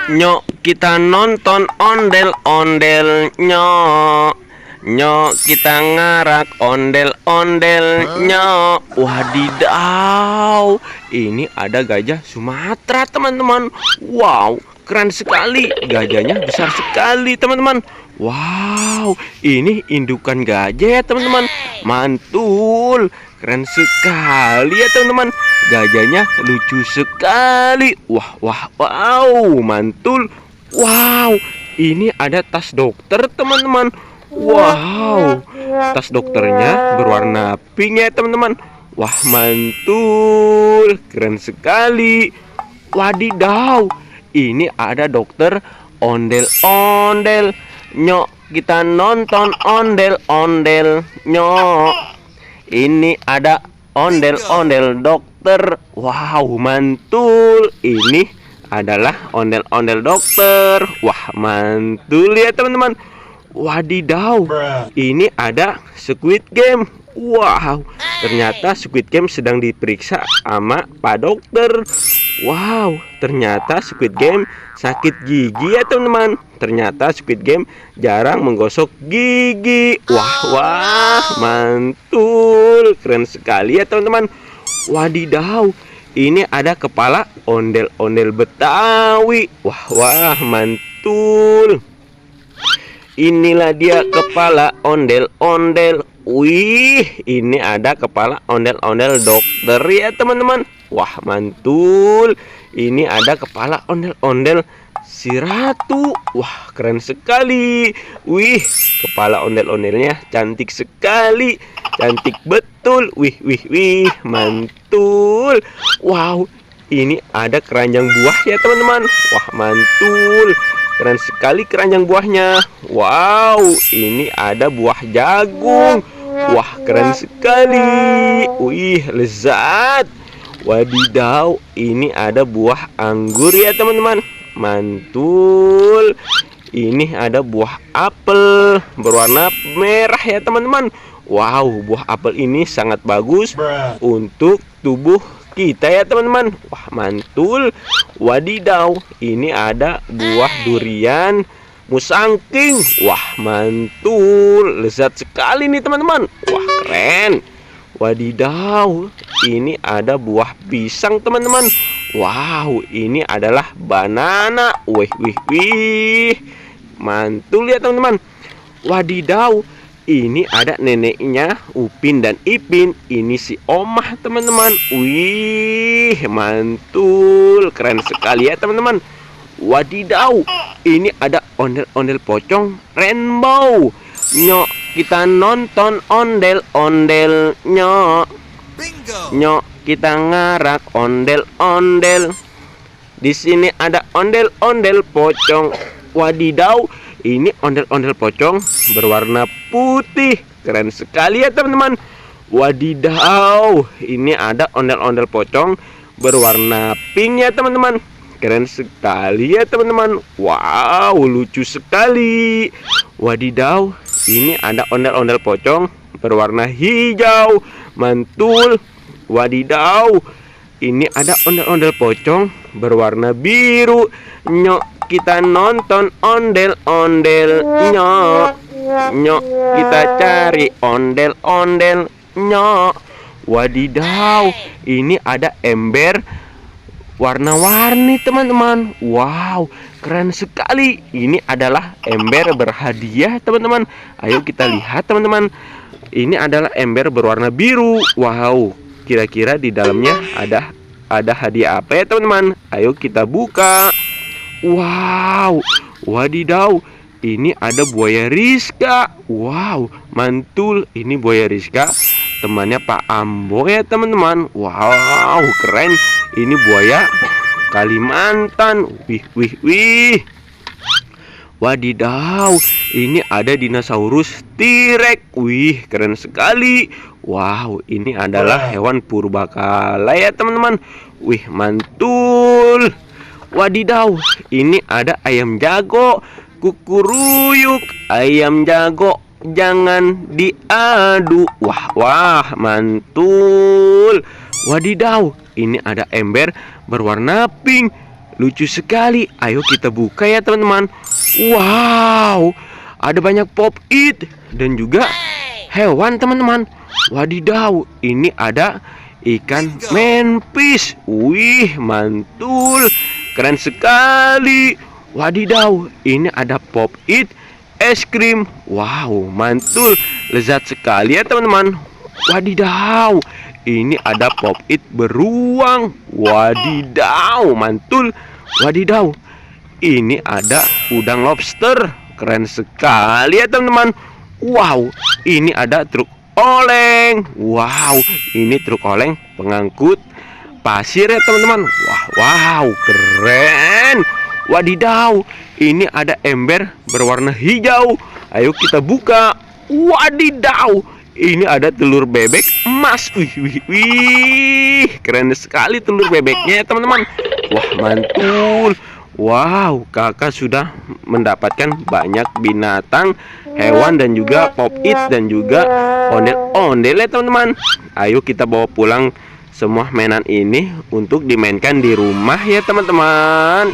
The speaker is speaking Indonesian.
Nyok kita nonton ondel-ondel nyok. Nyok kita ngarak ondel-ondel nyok. Wadidaw, ini ada gajah Sumatera teman-teman. Wow, keren sekali. Gajahnya besar sekali teman-teman. Wow, ini indukan gajah ya teman-teman. Mantul, keren sekali ya teman-teman. Gajahnya lucu sekali. Wow, mantul. Wow, ini ada tas dokter teman-teman. Wow, tas dokternya berwarna pink ya teman-teman. Wah, mantul, keren sekali. Wadidaw, ini ada dokter ondel-ondel nyok. Kita nonton ondel-ondel nyok. Ini ada ondel-ondel dokter. Wow, mantul. Ini adalah ondel-ondel dokter. Wah, mantul ya teman-teman. Wadidaw, ini ada Squid Game. Wow, ternyata Squid Game sedang diperiksa sama Pak Dokter. Wow, ternyata Squid Game sakit gigi ya teman-teman. Ternyata Squid Game jarang menggosok gigi. Wah, mantul, keren sekali ya teman-teman. Wadidaw, ini ada kepala ondel-ondel Betawi. Wah, mantul. Inilah dia kepala ondel-ondel. Wih, ini ada kepala ondel-ondel dokter ya teman-teman. Wah, mantul. Ini ada kepala ondel-ondel si ratu. Wah, keren sekali. Wih, kepala ondel-ondelnya cantik sekali. Cantik betul. Wih, mantul. Wow, ini ada keranjang buah ya teman-teman. Wah, mantul. Keren sekali keranjang buahnya. Wow, ini ada buah jagung. Wah, keren sekali. Wih, lezat. Wadidaw, ini ada buah anggur ya teman-teman. Mantul. Ini ada buah apel berwarna merah ya teman-teman. Wow, buah apel ini sangat bagus untuk tubuh kita ya teman-teman. Wah, mantul. Wadidaw, ini ada buah durian musangking. Wah, mantul, lezat sekali nih teman-teman. Wah, keren. Wadidaw, ini ada buah pisang teman-teman. Wow, ini adalah banana. Wih, mantul ya teman-teman. Wadidaw, ini ada neneknya Upin dan Ipin. Ini si Omah teman-teman. Wih, mantul, keren sekali ya teman-teman. Wadidaw, ini ada ondel-ondel pocong rainbow. Nyok, kita nonton ondel-ondel nyok. Nyok, kita ngarak ondel-ondel. Di sini ada ondel-ondel pocong. Wadidaw, ini ondel-ondel pocong berwarna putih. Keren sekali ya teman-teman. Wadidaw, ini ada ondel-ondel pocong berwarna pink ya teman-teman. Keren sekali ya teman-teman. Wow, lucu sekali. Wadidaw, ini ada ondel-ondel pocong berwarna hijau. Mantul. Wadidaw, ini ada ondel-ondel pocong berwarna biru. Nyok, kita nonton ondel-ondel nyok. Nyok, kita cari ondel-ondel nyok. Wadidaw, ini ada ember warna-warni teman-teman. Wow, keren sekali. Ini adalah ember berhadiah teman-teman. Ayo kita lihat teman-teman. Ini adalah ember berwarna biru. Wow, kira-kira di dalamnya ada hadiah apa ya teman-teman? Ayo kita buka. Wow, wadidaw, ini ada buaya Rizka. Wow, mantul. Ini buaya Rizka, temannya Pak Ambo ya teman-teman. Wow, keren. Ini buaya Kalimantan. Wih. Wadidaw, ini ada dinosaurus T-Rex. Wih, keren sekali. Wow, ini adalah hewan purbakala ya teman-teman. Wih, mantul. Wadidaw, ini ada ayam jago. Kukuruyuk, ayam jago jangan diadu. Wah, mantul. Wadidaw, ini ada ember berwarna pink. lucu sekali. Ayo kita buka ya teman-teman. Wow, ada banyak pop-it dan juga hewan teman-teman. Wadidaw, ini ada ikan manfish. Wih, mantul, keren sekali. Wadidaw, ini ada pop-it es krim. Wow, mantul, lezat sekali ya teman-teman. Wadidaw, ini ada pop-it beruang. Wadidaw, mantul. Wadidaw, ini ada udang lobster. Keren sekali ya teman-teman. Wow, ini ada truk oleng. Wow, ini truk oleng pengangkut pasir ya teman-teman. Wow, keren. Wadidaw, ini ada ember berwarna hijau. Ayo kita buka. Wadidaw, ini ada telur bebek emas. Wih, keren sekali telur bebeknya ya teman-teman. Wah, mantul. Wow, kakak sudah mendapatkan banyak binatang, hewan dan juga pop-it dan juga ondel-ondel ya teman-teman. Ayo kita bawa pulang semua mainan ini untuk dimainkan di rumah ya teman-teman.